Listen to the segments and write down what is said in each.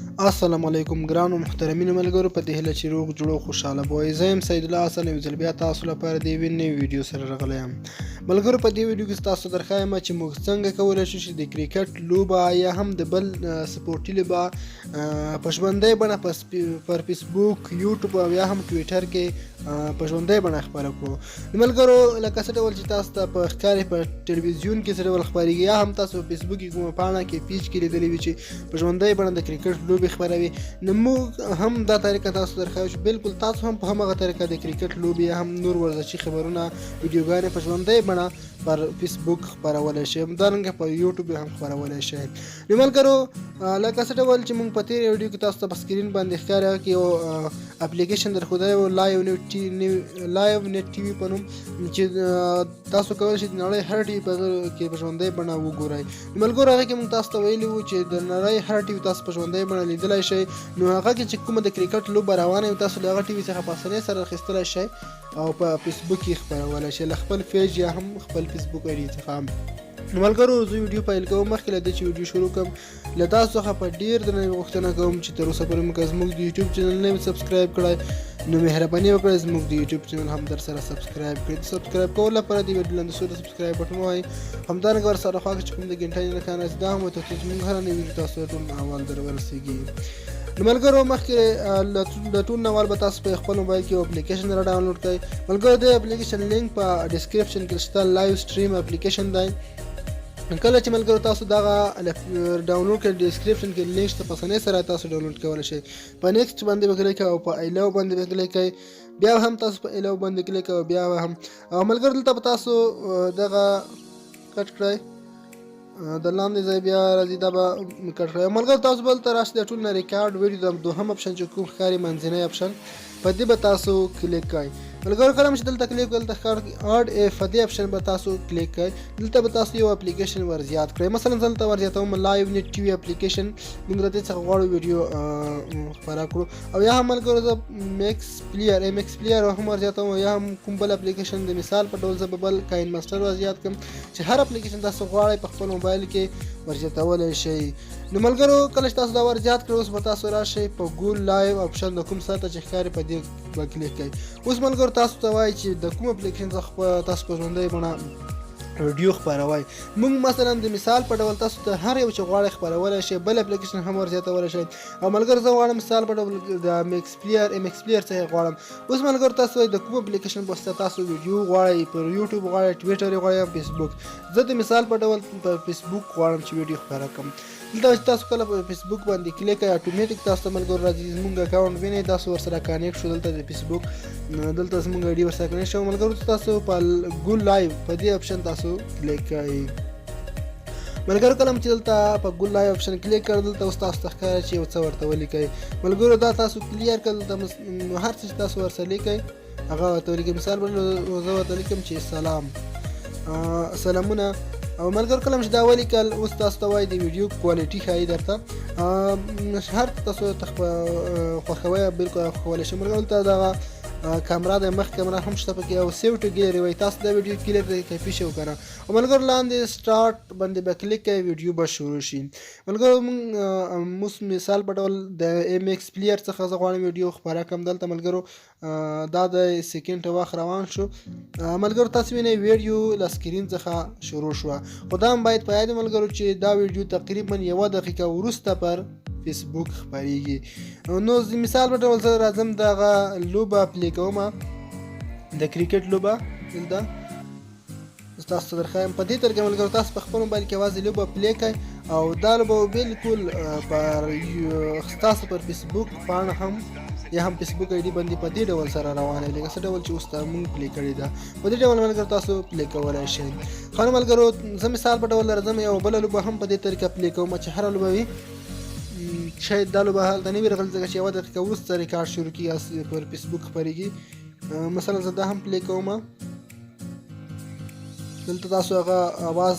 السلام علیکم ګرانو محترمینو ملګرو، په دې هیله چې روغ جوړ او خوشحاله به وئ. زه یم سید الله حسن، یو ځل بیا تاسو لپاره د یوې نوې ویډیو سره راغلی یم. ملګرو، په دې ویډیو کې تاسو درښایم چې موږ څنګه کولی شو چې د کرکټ لوبه یا هم د بل سپورټي لوبه په ژوندۍ بڼه پر فیسبوک، یوټیوب او یا هم ټویټر کې په ژوندۍ بڼه خپاره کړو. ملګرو، لکه څه ډول چې تاسو ته په ښکاري په ټلویزیون کې څه ډول خپرېږي، یا هم تاسو په فیسبوک کې کومه پاڼه کې پیج کې لیدلې وي چې په ژوندۍ بڼه د کرکټ لوبې خپروي، نو موږ هم دا طریقه تاسو درښایو چې بالکل تاسو هم په همغه طریقه د کرکټ لوبې یا هم نور ورزشي خبرونه ویډیوګانې په ژوندۍ بڼه پر فیسبوک خپرولی شئ، همدارنګه په یوټیوب هم خپرولی شئ. نو ملګرو، لکه څه ډول چې موږ په تېره ویډیو کې تاسو ته په سکرین باندې ښکاري، هغه کې یو اپلیکیشن درښودلی و، لایو نیټ ټي وي په نوم، چې تاسو کولی شئ د نړۍ هر ټي وي کې په ژوندۍ بڼه وګورئ. نو ملګرو، هغه کې موږ تاسو ته ویلي وو چې د نړۍ هر ټي وي تاسو په ژوندۍ بڼه لیدلی شئ. نو هغه کې چې کومه د کرکټ لوبه روانه وي، تاسو له هغه ټي وي څخه په اسانۍ سره اخیستلی شئ او په فیسبوک کې خپرولی شئ له خپل پیج یا هم خپل فیسبوک آی ډي څخه. نو ملګرو، زه ویډیو پیل کوم. مخکې له دې چې ویډیو شروع کړم، له تاسو څخه په ډېر درنه غوښتنه کوم چې تر اوسه پورې موږ زموږ د یوټیوب چینل نه وي سبسکرایب کړی، نو مهرباني وکړئ زموږ د یوټیوب چینل هم در سره سبسکرایب کړئ. د سبسکرایب کولو لپاره د ویډیو لاندې سور سبسکرایب بټن ووهئ، همدارنګه ورسره خوا کې چې کوم د ګنټۍ نښان راشي دا هم وتړئ چې موږ هره نوې ویډیو تاسو ته ټول اول در ورسېږي. نو ملګرو، مخکې د ټول نه اول به تاسو په خپل موبایل کې یو اپلیکیشن را ډاونلوډ کړئ. ملګرو، د اپلیکیشن لینک په ډسکرپشن کې شته. لایو سټریم اپلیکیشن دی. کله چې ملګرو تاسو دغه ډاونلوډ کړئ، ډسکرپشن کې لینک شته، په اسانۍ سره تاسو ډاونلوډ کولی شئ. په نیکسټ باندې به کلیک کوئ او په ایلو باندې به کلیک کوئ، بیا هم تاسو په ایلو باندې کلیک کوئ، بیا هم ملګرو دلته به تاسو دغه کټ کړئ، د لاندې ځای بیا راځي، دا به کټ کړئ. ملګرو، تاسو به دلته راشئ، د ټول نه ریکارډ ویډیو د دوهم اپشن چې کوم ښکاري منځنی اپشن، په دې به تاسو کلیک کوئ. ملګرو، کله چې دلته کلیک وکړئ، دلته ښکاري اډ اف، په دې اپشن به تاسو کلیک کوئ. دلته به تاسو یو اپلیکیشن ورزیات کړئ. مثلا زه دلته ورزیاتوم لایو نیټ ټي وي اپلیکیشن. موږ له دې څخه غواړو ویډیو خپاره کړو. او یا هم ملګرو، زه میکس پلیر هم ورزیاتوم، یا هم کوم بل اپلیکیشن د مثال په ډول زه به بل کاین ماسټر ورزیات کړم، چې هر اپلیکیشن تاسو غواړئ په خپل موبایل کې ورزیاتولی شئ. نو ملګرو، کله چې تاسو دا ورزیات کړئ، اوس به تاسو راشئ په ګول لایو اپشن د کوم ساته چې ښکاري په دې به کلیک کوئ. اوس ملګرو، تاسو ته وایي چې د کوم اپلیکیشن څخه تاسو په ژوندۍ بڼه ویډیو خپروئ. موږ مثلا د مثال په ډول تاسو ته هر یو چې غواړئ خپرولی شئ، بل اپلیکیشن هم ورزیاتولی شئ. او ملګرو، زه غواړم مثال په ډول د ایم ایکس پلیر څخه غواړم. اوس ملګرو، تاسو وایي د کوم اپلیکیشن په واسطه تاسو ویډیو غواړئ، پر یوټیوب غواړئ، ټویټر غواړئ یا فیسبوک. زه د مثال په ډول په فیسبوک غواړم چې ویډیو خپاره کړم. دلته چې تاسو کله په فیسبوک باندې کلیک کوئ، اتوماتیک تاسو ته ملګرو راځي زموږ اکاونټ وینئ، تاسو ورسره کانیکټ شو. دلته د فیسبوک دلته زموږ آی ډي ورسره کانیکټ شو. ملګرو، تاسو په ګول لایو په دې اپشن تاسو کلیک کوئ. ملګرو، کله چې دلته په ګول لایو اپشن کلیک کړئ، دلته اوس تاسو ته ښکاري چې یو څه ورته ولیکئ. ملګرو، دا تاسو کلیر کړل، دلته هر څه چې تاسو ورسره لیکئ هغه ورته ولیکئ. مثال په ډول زه ورته لیکم چې سلامونه. او ملګرو، کله چې دا ولیکل، اوس تاسو ته وایي د ویډیو کوالټي ښایي درته هر تاسو خوښوئ بالکل خوښولی شئ. ملګرو، دلته دغه کامرا د مخ کامرا هم شته پکې، او سیو ټو ګیلري وایي. تاسو دا ویډیو کلیر دی کاپي شي وکړه. او ملګرو، لاندې سټارټ باندې به کلیک کوئ، ویډیو به شروع شي. ملګرو، موږ مثال په ډول د ایم ایکس پلیر څخه زه غواړم ویډیو خپاره کړم. دلته ملګرو دا د سیکنډ وخت روان شو. ملګرو، تاسو وینئ ویډیو له سکرین څخه شروع شوه، خو دا هم باید په یاد ملګرو چې دا ویډیو تقریبا 1 دقیقه وروسته پر فیسبوک خپریږي. نو مثال په ډول زه راځم دغه لوبه پلی کوم، د کرکټ لوبه. دلته تاسو ته درښایم په دې طریقه ملګرو، تاسو په خپل موبایل کې یوازې لوبه پلی کړئ، او دا لوبه بالکل پر تاسو پر فیسبوک پاڼه هم یا هم فیسبوک آی ډي باندې په دې ډول سره روانه لکه څه ډول چې اوس ته موږ پلی کړې ده. په دې ډول ملګرو تاسو پلی کولی شئ. ښه نو ملګرو، زه مثال په ډول راځم، یو بله لوبه هم په دې طریقه پلی کوم چې هره لوبه وي شاید دا لوبه هلته نه وي راغلې، ځکه چې 1 دقیقه وروسته ریکارډ شروع کېږي پر فیسبوک خپرېږي. مثلا زه دا هم پلی کوم. دلته تاسو هغه اواز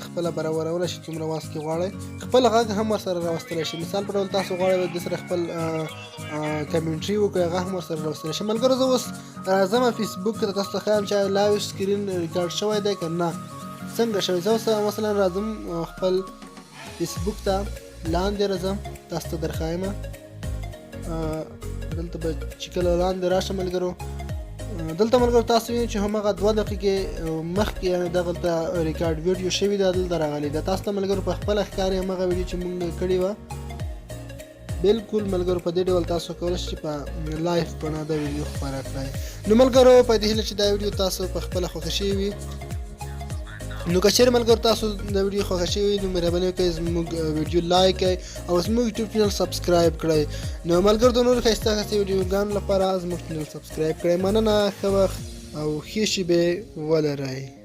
خپله برابرولی شئ، څومره اواز کې غواړئ. خپل غږ هم ورسره راوستلی شئ. مثال په ډول تاسو غواړئ د سره خپل کمنټري وکړئ، هغه هم ورسره راوستلی شئ. ملګرو، زه اوس راځم فیسبوک ته، تاسو ته ښایم چې لایو سکرین ریکارډ شوی دی که نه، څنګه شوی. زه اوس مثلا راځم خپل فیسبوک ته، لاندې راځم تاسو ته درښایم دلته به چې کله لاندې راشم ملګرو دلته ملګرو تاسو وینئ چې هماغه 2 دقیقې مخکې یعنې دغلته ریکارډ ویډیو شوې ده دلته راغلی ده تاسو ته ملګرو په خپله ښکاري هماغه ویډیو چې موږ کړې وه بالکل ملګرو په دې ډول تاسو کولی شئ په لایف بڼه دا ویډیو خپاره کړئ نو ملګرو په دې هیله چې دا ویډیو تاسو په خپله خوښه شوې وي نو که چیرې ملګرو تاسو دا ویډیو خوښه شوې وي نو مهرباني وکړئ زموږ ویډیو لایک کړئ او زموږ یوټیوب چینل سبسکرایب کړئ نو ملګرو د نورو ښایسته ښایسته ویډیوګانو لپاره زموږ چینل سبسکرایب کړئ مننه ښه وخت او ښې شېبې ولرئ